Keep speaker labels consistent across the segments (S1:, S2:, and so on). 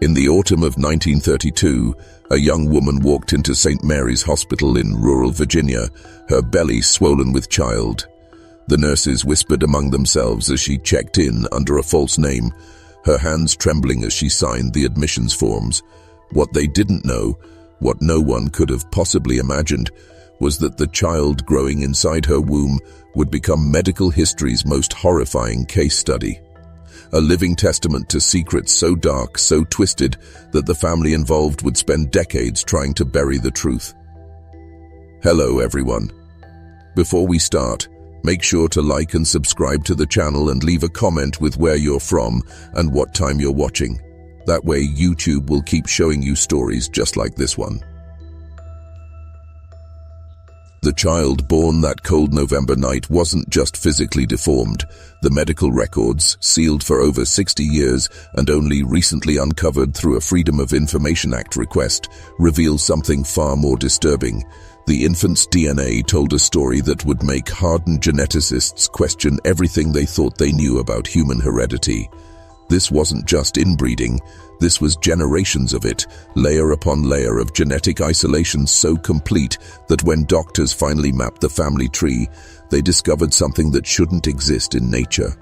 S1: In the autumn of 1932, a young woman walked into St. Mary's Hospital in rural Virginia, her belly swollen with child. The nurses whispered among themselves as she checked in under a false name, her hands trembling as she signed the admissions forms. What they didn't know, what no one could have possibly imagined, was that the child growing inside her womb would become medical history's most horrifying case study. A living testament to secrets so dark, so twisted, that the family involved would spend decades trying to bury the truth. Hello everyone. Before we start, make sure to like and subscribe to the channel and leave a comment with where you're from and what time you're watching. That way YouTube will keep showing you stories just like this one. The child born that cold November night wasn't just physically deformed. The medical records, sealed for over 60 years and only recently uncovered through a Freedom of Information Act request, reveal something far more disturbing. The infant's DNA told a story that would make hardened geneticists question everything they thought they knew about human heredity. This wasn't just inbreeding, this was generations of it, layer upon layer of genetic isolation so complete that when doctors finally mapped the family tree, they discovered something that shouldn't exist in nature.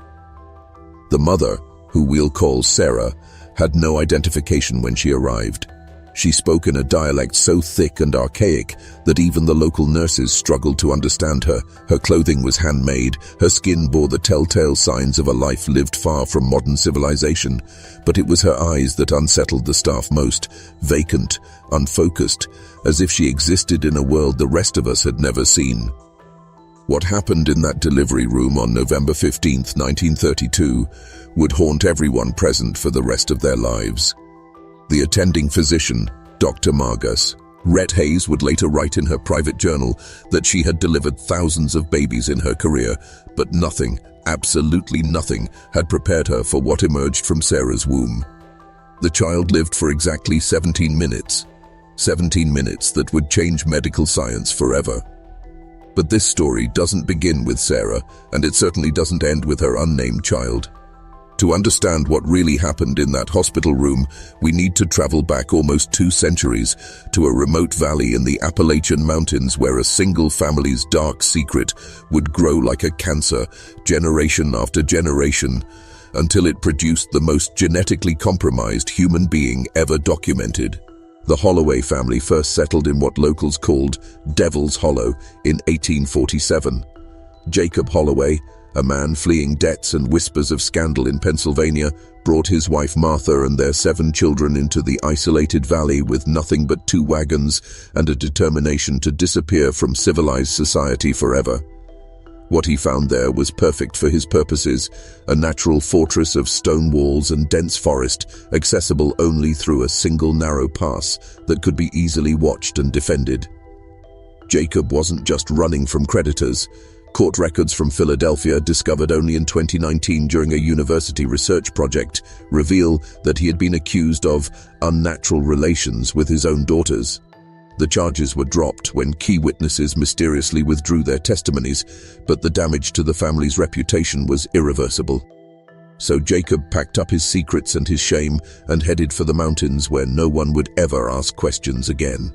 S1: The mother, who we'll call Sarah, had no identification when she arrived. She spoke in a dialect so thick and archaic that even the local nurses struggled to understand her. Her clothing was handmade, her skin bore the telltale signs of a life lived far from modern civilization. But it was her eyes that unsettled the staff most, vacant, unfocused, as if she existed in a world the rest of us had never seen. What happened in that delivery room on November 15, 1932, would haunt everyone present for the rest of their lives. The attending physician, Dr. Margus, Rhett Hayes, would later write in her private journal that she had delivered thousands of babies in her career, but nothing, absolutely nothing, had prepared her for what emerged from Sarah's womb. The child lived for exactly 17 minutes. 17 minutes that would change medical science forever. But this story doesn't begin with Sarah, and it certainly doesn't end with her unnamed child. To understand what really happened in that hospital room, we need to travel back almost 2 centuries to a remote valley in the Appalachian Mountains where a single family's dark secret would grow like a cancer, generation after generation, until it produced the most genetically compromised human being ever documented. The Holloway family first settled in what locals called Devil's Hollow in 1847. Jacob Holloway, a man fleeing debts and whispers of scandal in Pennsylvania, brought his wife Martha and their 7 children into the isolated valley with nothing but 2 wagons and a determination to disappear from civilized society forever. What he found there was perfect for his purposes, a natural fortress of stone walls and dense forest, accessible only through a single narrow pass that could be easily watched and defended. Jacob wasn't just running from creditors. Court records from Philadelphia, discovered only in 2019 during a university research project, reveal that he had been accused of unnatural relations with his own daughters. The charges were dropped when key witnesses mysteriously withdrew their testimonies, but the damage to the family's reputation was irreversible. So Jacob packed up his secrets and his shame and headed for the mountains where no one would ever ask questions again.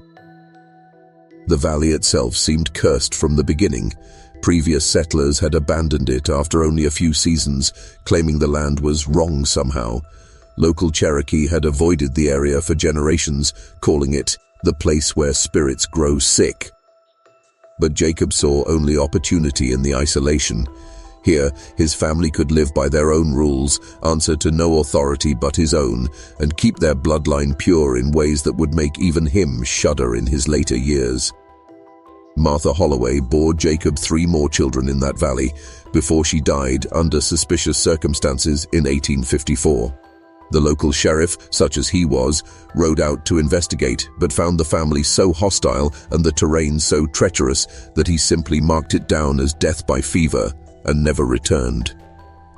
S1: The valley itself seemed cursed from the beginning. Previous settlers had abandoned it after only a few seasons, claiming the land was wrong somehow. Local Cherokee had avoided the area for generations, calling it the place where spirits grow sick. But Jacob saw only opportunity in the isolation. Here, his family could live by their own rules, answer to no authority but his own, and keep their bloodline pure in ways that would make even him shudder in his later years. Martha Holloway bore Jacob 3 more children in that valley before she died under suspicious circumstances in 1854. The local sheriff, such as he was, rode out to investigate but found the family so hostile and the terrain so treacherous that he simply marked it down as death by fever and never returned.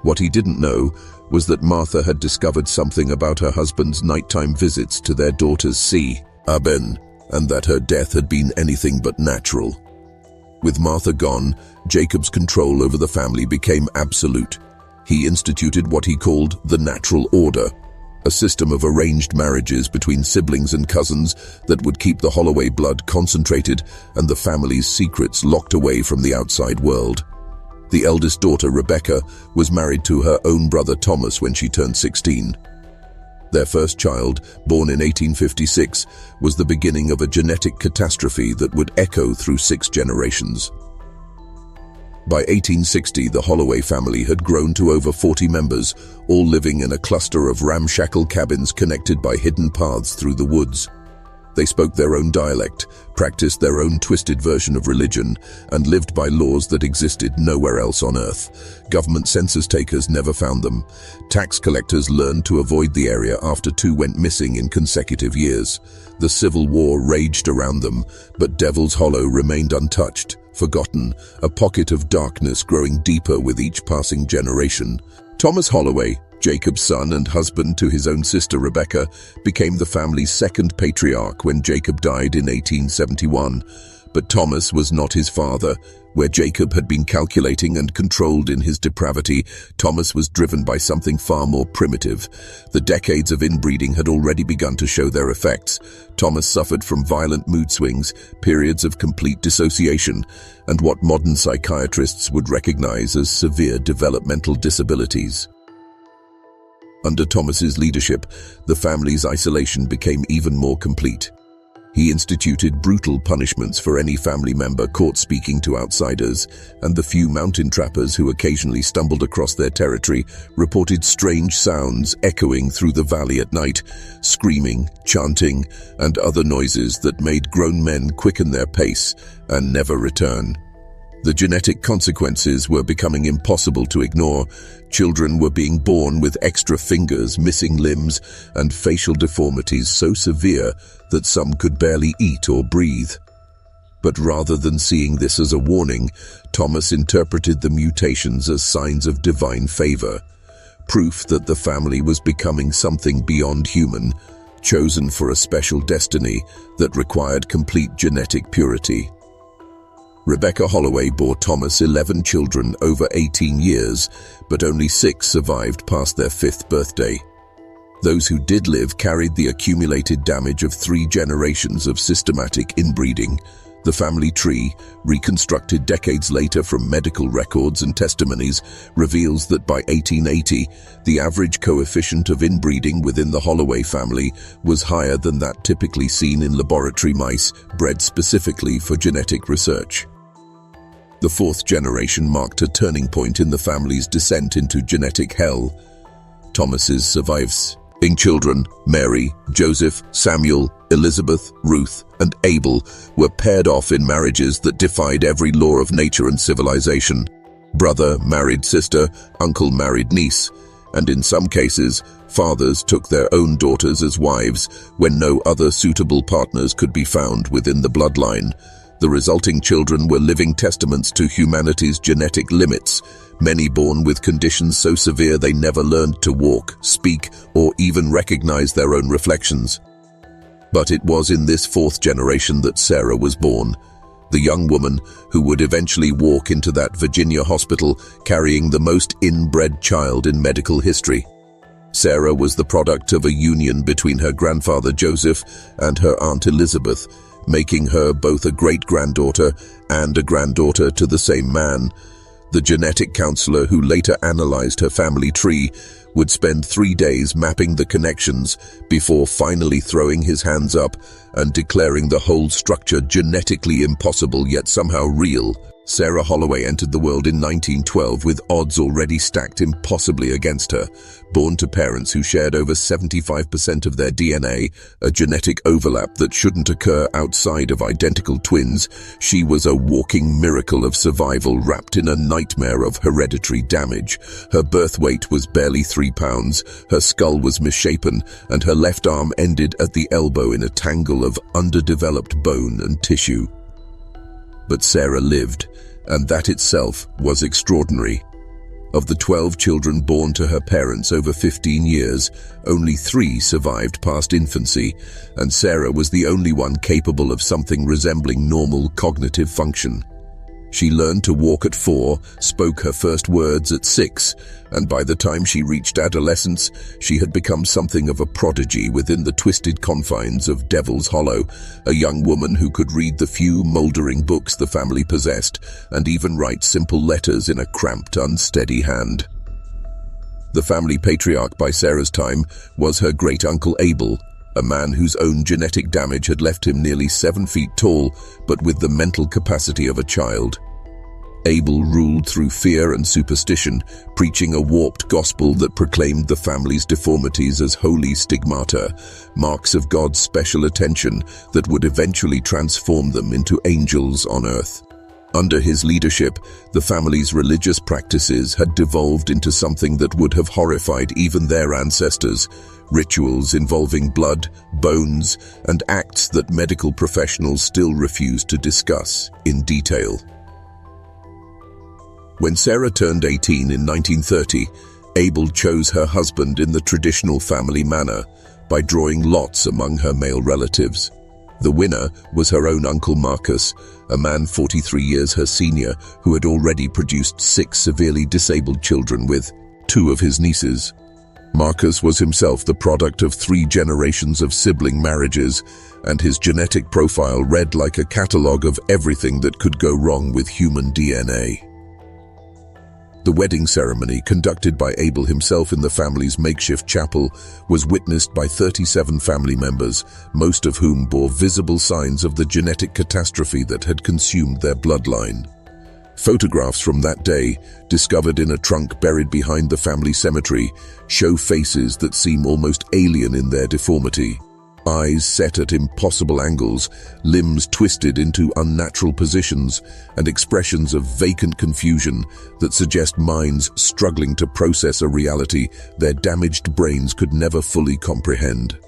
S1: What he didn't know was that Martha had discovered something about her husband's nighttime visits to their daughters C. Aben, and that her death had been anything but natural. With Martha gone, Jacob's control over the family became absolute. He instituted what he called the natural order, a system of arranged marriages between siblings and cousins that would keep the Holloway blood concentrated and the family's secrets locked away from the outside world. The eldest daughter, Rebecca, was married to her own brother Thomas when she turned 16. Their first child, born in 1856, was the beginning of a genetic catastrophe that would echo through 6 generations. By 1860, the Holloway family had grown to over 40 members, all living in a cluster of ramshackle cabins connected by hidden paths through the woods. They spoke their own dialect, practiced their own twisted version of religion, and lived by laws that existed nowhere else on Earth. Government census takers never found them. Tax collectors learned to avoid the area after 2 went missing in consecutive years. The Civil War raged around them, but Devil's Hollow remained untouched, forgotten, a pocket of darkness growing deeper with each passing generation. Thomas Holloway, Jacob's son and husband to his own sister Rebecca, became the family's second patriarch when Jacob died in 1871. But Thomas was not his father. Where Jacob had been calculating and controlled in his depravity, Thomas was driven by something far more primitive. The decades of inbreeding had already begun to show their effects. Thomas suffered from violent mood swings, periods of complete dissociation, and what modern psychiatrists would recognize as severe developmental disabilities. Under Thomas's leadership, the family's isolation became even more complete. He instituted brutal punishments for any family member caught speaking to outsiders, and the few mountain trappers who occasionally stumbled across their territory reported strange sounds echoing through the valley at night, screaming, chanting, and other noises that made grown men quicken their pace and never return. The genetic consequences were becoming impossible to ignore. Children were being born with extra fingers, missing limbs, and facial deformities so severe that some could barely eat or breathe. But rather than seeing this as a warning, Thomas interpreted the mutations as signs of divine favor, proof that the family was becoming something beyond human, chosen for a special destiny that required complete genetic purity. Rebecca Holloway bore Thomas 11 children over 18 years, but only 6 survived past their 5th birthday. Those who did live carried the accumulated damage of 3 generations of systematic inbreeding. The family tree, reconstructed decades later from medical records and testimonies, reveals that by 1880, the average coefficient of inbreeding within the Holloway family was higher than that typically seen in laboratory mice bred specifically for genetic research. The 4th generation marked a turning point in the family's descent into genetic hell. Thomas's surviving children, Mary, Joseph, Samuel, Elizabeth, Ruth, and Abel, were paired off in marriages that defied every law of nature and civilization. Brother married sister, uncle married niece, and in some cases, fathers took their own daughters as wives when no other suitable partners could be found within the bloodline. The resulting children were living testaments to humanity's genetic limits, many born with conditions so severe they never learned to walk, speak, or even recognize their own reflections. But it was in this 4th generation that Sarah was born, the young woman who would eventually walk into that Virginia hospital carrying the most inbred child in medical history. Sarah was the product of a union between her grandfather Joseph and her aunt Elizabeth, making her both a great-granddaughter and a granddaughter to the same man. The genetic counselor who later analyzed her family tree would spend 3 days mapping the connections before finally throwing his hands up and declaring the whole structure genetically impossible yet somehow real. Sarah Holloway entered the world in 1912 with odds already stacked impossibly against her. Born to parents who shared over 75% of their DNA, a genetic overlap that shouldn't occur outside of identical twins, she was a walking miracle of survival wrapped in a nightmare of hereditary damage. Her birth weight was barely 3 pounds, her skull was misshapen, and her left arm ended at the elbow in a tangle of underdeveloped bone and tissue. But Sarah lived, and that itself was extraordinary. Of the 12 children born to her parents over 15 years, only 3 survived past infancy, and Sarah was the only one capable of something resembling normal cognitive function. She learned to walk at 4, spoke her first words at 6, and by the time she reached adolescence, she had become something of a prodigy within the twisted confines of Devil's Hollow, a young woman who could read the few moldering books the family possessed and even write simple letters in a cramped, unsteady hand. The family patriarch by Sarah's time was her great-uncle Abel, a man whose own genetic damage had left him nearly 7 feet tall, but with the mental capacity of a child. Abel ruled through fear and superstition, preaching a warped gospel that proclaimed the family's deformities as holy stigmata, marks of God's special attention that would eventually transform them into angels on earth. Under his leadership, the family's religious practices had devolved into something that would have horrified even their ancestors, rituals involving blood, bones, and acts that medical professionals still refuse to discuss in detail. When Sarah turned 18 in 1930, Abel chose her husband in the traditional family manner by drawing lots among her male relatives. The winner was her own Uncle Marcus, a man 43 years her senior who had already produced 6 severely disabled children with 2 of his nieces. Marcus was himself the product of 3 generations of sibling marriages, and his genetic profile read like a catalogue of everything that could go wrong with human DNA. The wedding ceremony, conducted by Abel himself in the family's makeshift chapel, was witnessed by 37 family members, most of whom bore visible signs of the genetic catastrophe that had consumed their bloodline. Photographs from that day, discovered in a trunk buried behind the family cemetery, show faces that seem almost alien in their deformity. Eyes set at impossible angles, limbs twisted into unnatural positions, and expressions of vacant confusion that suggest minds struggling to process a reality their damaged brains could never fully comprehend.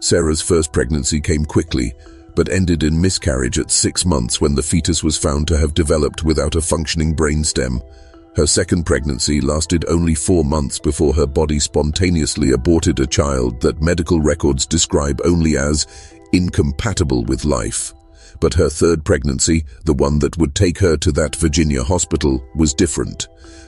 S1: Sarah's first pregnancy came quickly, but ended in miscarriage at 6 months when the fetus was found to have developed without a functioning brainstem. Her second pregnancy lasted only 4 months before her body spontaneously aborted a child that medical records describe only as incompatible with life. But her third pregnancy, the one that would take her to that Virginia hospital, was different.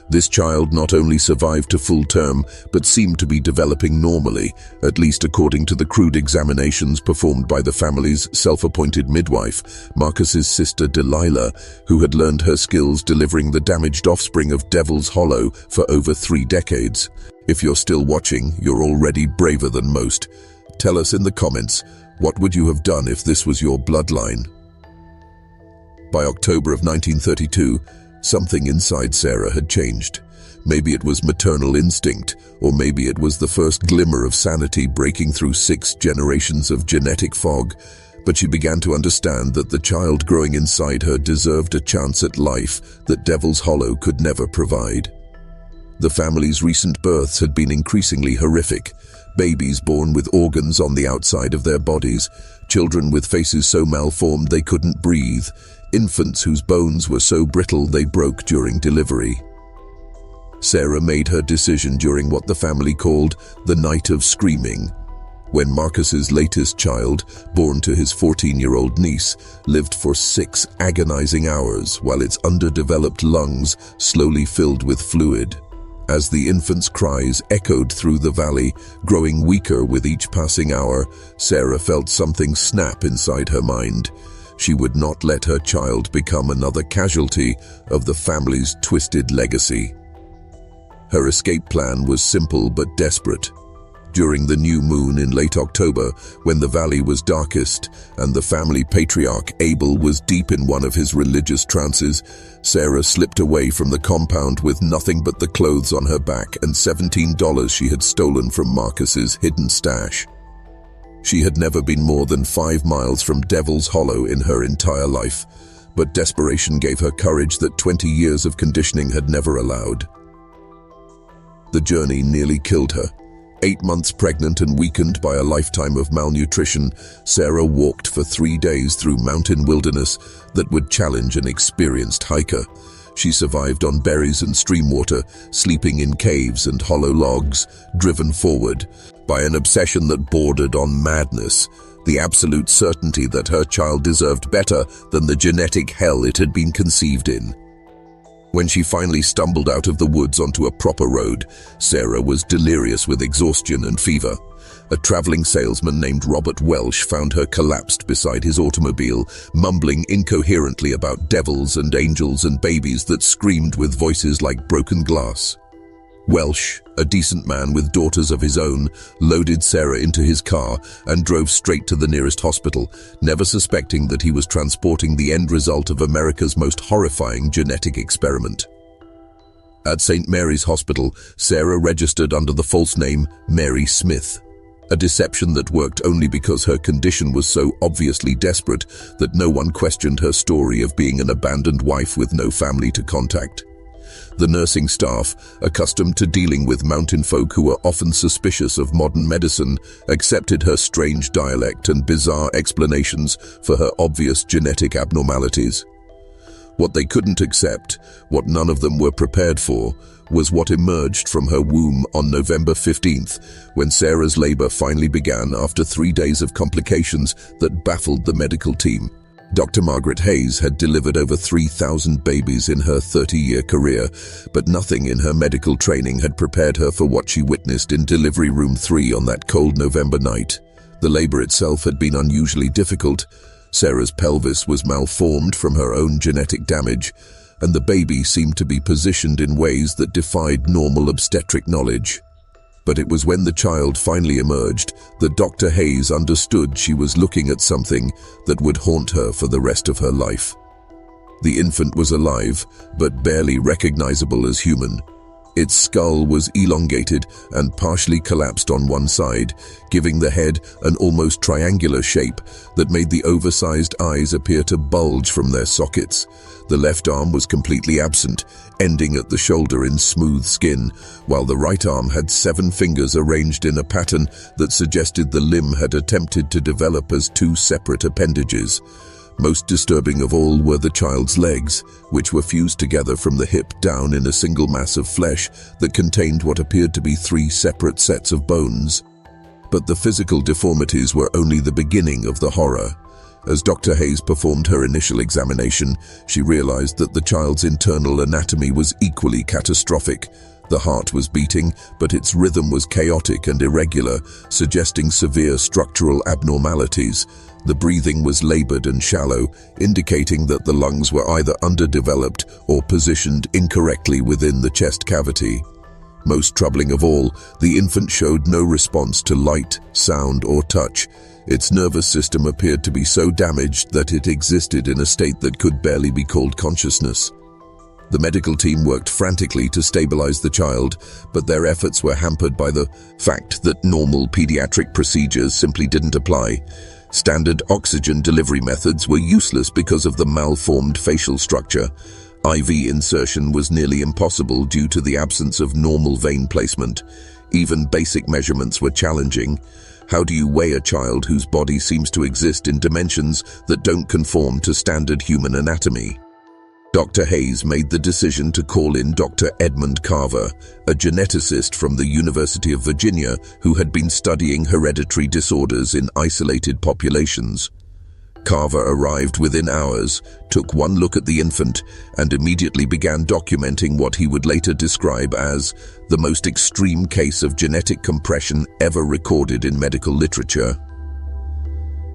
S1: This child not only survived to full term, but seemed to be developing normally, at least according to the crude examinations performed by the family's self-appointed midwife, Marcus's sister Delilah, who had learned her skills delivering the damaged offspring of Devil's Hollow for over 3 decades. If you're still watching, you're already braver than most. Tell us in the comments, what would you have done if this was your bloodline? By October of 1932, something inside Sarah had changed. Maybe it was maternal instinct, or maybe it was the first glimmer of sanity breaking through 6 generations of genetic fog, but she began to understand that the child growing inside her deserved a chance at life that Devil's Hollow could never provide. The family's recent births had been increasingly horrific. Babies born with organs on the outside of their bodies, children with faces so malformed they couldn't breathe, infants whose bones were so brittle they broke during delivery. Sarah made her decision during what the family called the night of screaming, when Marcus's latest child, born to his 14-year-old niece, lived for 6 agonizing hours while its underdeveloped lungs slowly filled with fluid. As the infant's cries echoed through the valley, growing weaker with each passing hour, Sarah felt something snap inside her mind. She would not let her child become another casualty of the family's twisted legacy. Her escape plan was simple but desperate. During the new moon in late October, when the valley was darkest and the family patriarch Abel was deep in one of his religious trances, Sarah slipped away from the compound with nothing but the clothes on her back and $17 she had stolen from Marcus's hidden stash. She had never been more than 5 miles from Devil's Hollow in her entire life, but desperation gave her courage that 20 years of conditioning had never allowed. The journey nearly killed her. 8 months pregnant and weakened by a lifetime of malnutrition, Sarah walked for 3 days through mountain wilderness that would challenge an experienced hiker. She survived on berries and stream water, sleeping in caves and hollow logs, driven forward by an obsession that bordered on madness, the absolute certainty that her child deserved better than the genetic hell it had been conceived in. When she finally stumbled out of the woods onto a proper road, Sarah was delirious with exhaustion and fever. A traveling salesman named Robert Welsh found her collapsed beside his automobile, mumbling incoherently about devils and angels and babies that screamed with voices like broken glass. Welsh, a decent man with daughters of his own, loaded Sarah into his car and drove straight to the nearest hospital, never suspecting that he was transporting the end result of America's most horrifying genetic experiment. At St. Mary's Hospital, Sarah registered under the false name Mary Smith, a deception that worked only because her condition was so obviously desperate that no one questioned her story of being an abandoned wife with no family to contact. The nursing staff, accustomed to dealing with mountain folk who were often suspicious of modern medicine, accepted her strange dialect and bizarre explanations for her obvious genetic abnormalities. What they couldn't accept, what none of them were prepared for, was what emerged from her womb on November 15th, when Sarah's labor finally began after 3 days of complications that baffled the medical team. Dr. Margaret Hayes had delivered over 3,000 babies in her 30-year career, but nothing in her medical training had prepared her for what she witnessed in Delivery Room 3 on that cold November night. The labor itself had been unusually difficult. Sarah's pelvis was malformed from her own genetic damage, and the baby seemed to be positioned in ways that defied normal obstetric knowledge. But it was when the child finally emerged that Dr. Hayes understood she was looking at something that would haunt her for the rest of her life. The infant was alive, but barely recognizable as human. Its skull was elongated and partially collapsed on one side, giving the head an almost triangular shape that made the oversized eyes appear to bulge from their sockets. The left arm was completely absent, ending at the shoulder in smooth skin, while the right arm had 7 fingers arranged in a pattern that suggested the limb had attempted to develop as 2 separate appendages. Most disturbing of all were the child's legs, which were fused together from the hip down in a single mass of flesh that contained what appeared to be 3 separate sets of bones. But the physical deformities were only the beginning of the horror. As Dr. Hayes performed her initial examination, she realized that the child's internal anatomy was equally catastrophic. The heart was beating, but its rhythm was chaotic and irregular, suggesting severe structural abnormalities. The breathing was labored and shallow, indicating that the lungs were either underdeveloped or positioned incorrectly within the chest cavity. Most troubling of all, the infant showed no response to light, sound, or touch. Its nervous system appeared to be so damaged that it existed in a state that could barely be called consciousness. The medical team worked frantically to stabilize the child, but their efforts were hampered by the fact that normal pediatric procedures simply didn't apply. Standard oxygen delivery methods were useless because of the malformed facial structure. IV insertion was nearly impossible due to the absence of normal vein placement. Even basic measurements were challenging. How do you weigh a child whose body seems to exist in dimensions that don't conform to standard human anatomy? Dr. Hayes made the decision to call in Dr. Edmund Carver, a geneticist from the University of Virginia who had been studying hereditary disorders in isolated populations. Carver arrived within hours, took one look at the infant, and immediately began documenting what he would later describe as the most extreme case of genetic compression ever recorded in medical literature.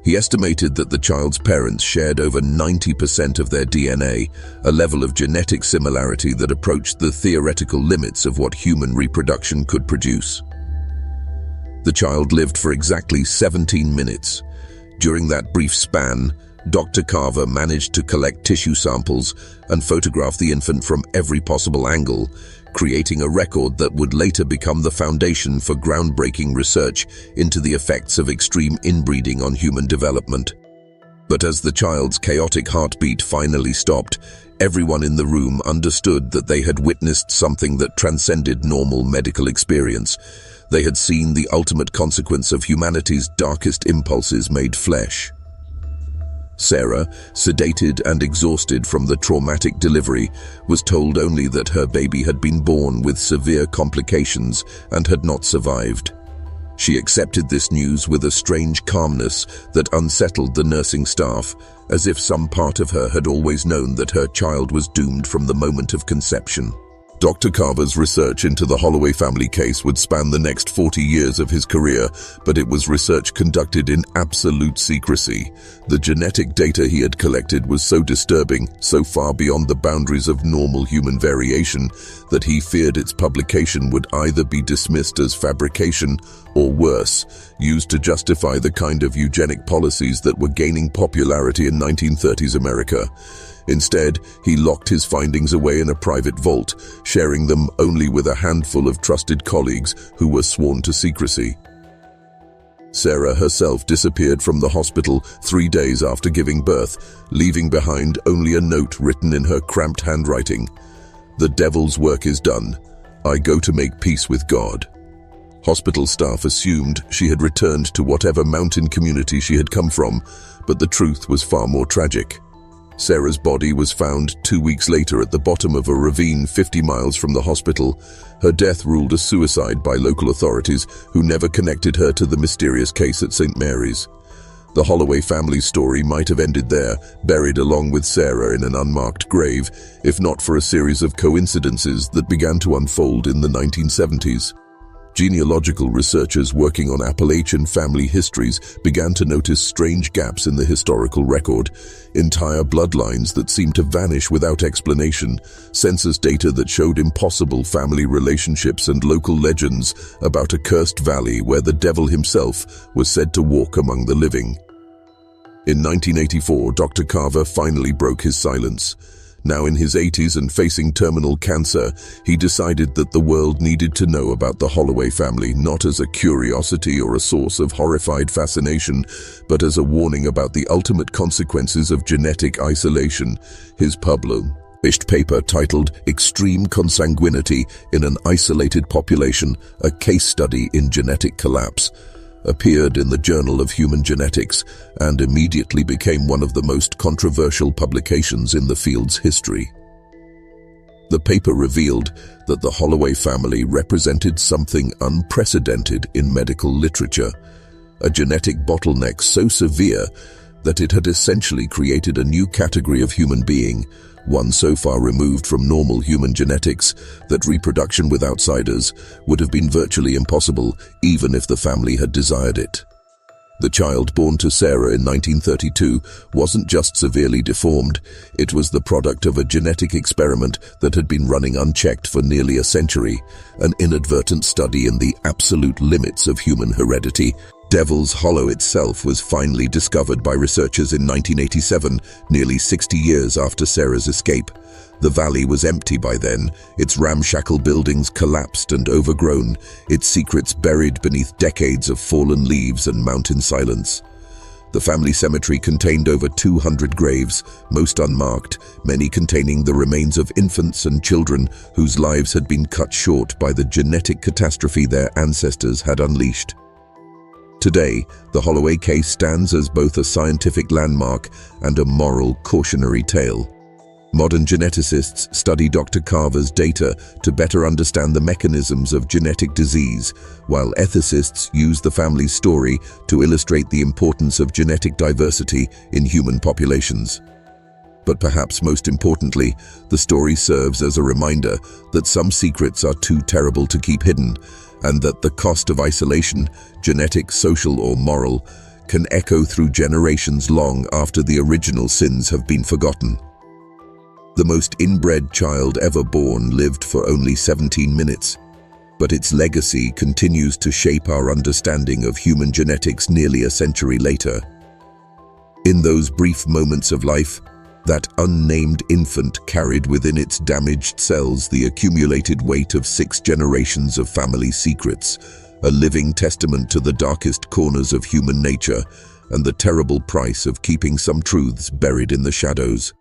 S1: He estimated that the child's parents shared over 90% of their DNA, a level of genetic similarity that approached the theoretical limits of what human reproduction could produce. The child lived for exactly 17 minutes. During that brief span, Dr. Carver managed to collect tissue samples and photograph the infant from every possible angle, creating a record that would later become the foundation for groundbreaking research into the effects of extreme inbreeding on human development. But as the child's chaotic heartbeat finally stopped, everyone in the room understood that they had witnessed something that transcended normal medical experience. They had seen the ultimate consequence of humanity's darkest impulses made flesh. Sarah, sedated and exhausted from the traumatic delivery, was told only that her baby had been born with severe complications and had not survived. She accepted this news with a strange calmness that unsettled the nursing staff, as if some part of her had always known that her child was doomed from the moment of conception. Dr. Carver's research into the Holloway family case would span the next 40 years of his career, but it was research conducted in absolute secrecy. The genetic data he had collected was so disturbing, so far beyond the boundaries of normal human variation, that he feared its publication would either be dismissed as fabrication or worse, used to justify the kind of eugenic policies that were gaining popularity in 1930s America. Instead, he locked his findings away in a private vault, sharing them only with a handful of trusted colleagues who were sworn to secrecy. Sarah herself disappeared from the hospital 3 days after giving birth, leaving behind only a note written in her cramped handwriting. "The devil's work is done. I go to make peace with God." Hospital staff assumed she had returned to whatever mountain community she had come from, but the truth was far more tragic. Sarah's body was found 2 weeks later at the bottom of a ravine 50 miles from the hospital, her death ruled a suicide by local authorities who never connected her to the mysterious case at St. Mary's. The Holloway family's story might have ended there, buried along with Sarah in an unmarked grave, if not for a series of coincidences that began to unfold in the 1970s. Genealogical researchers working on Appalachian family histories began to notice strange gaps in the historical record, entire bloodlines that seemed to vanish without explanation, census data that showed impossible family relationships, and local legends about a cursed valley where the devil himself was said to walk among the living. In 1984, Dr. Carver finally broke his silence. Now in his 80s and facing terminal cancer, he decided that the world needed to know about the Holloway family, not as a curiosity or a source of horrified fascination, but as a warning about the ultimate consequences of genetic isolation. His published paper, titled "Extreme Consanguinity in an Isolated Population, a Case Study in Genetic Collapse," appeared in the Journal of Human Genetics and immediately became one of the most controversial publications in the field's history. The paper revealed that the Holloway family represented something unprecedented in medical literature, a genetic bottleneck so severe that it had essentially created a new category of human being, one so far removed from normal human genetics that reproduction with outsiders would have been virtually impossible, even if the family had desired it. The child born to Sarah in 1932 wasn't just severely deformed, it was the product of a genetic experiment that had been running unchecked for nearly a century, an inadvertent study in the absolute limits of human heredity. Devil's Hollow itself was finally discovered by researchers in 1987, nearly 60 years after Sarah's escape. The valley was empty by then, its ramshackle buildings collapsed and overgrown, its secrets buried beneath decades of fallen leaves and mountain silence. The family cemetery contained over 200 graves, most unmarked, many containing the remains of infants and children whose lives had been cut short by the genetic catastrophe their ancestors had unleashed. Today, the Holloway case stands as both a scientific landmark and a moral cautionary tale. Modern geneticists study Dr. Carver's data to better understand the mechanisms of genetic disease, while ethicists use the family's story to illustrate the importance of genetic diversity in human populations. But perhaps most importantly, the story serves as a reminder that some secrets are too terrible to keep hidden, and that the cost of isolation, genetic, social, or moral, can echo through generations long after the original sins have been forgotten. The most inbred child ever born lived for only 17 minutes, but its legacy continues to shape our understanding of human genetics nearly a century later. In those brief moments of life, that unnamed infant carried within its damaged cells the accumulated weight of 6 generations of family secrets, a living testament to the darkest corners of human nature and the terrible price of keeping some truths buried in the shadows.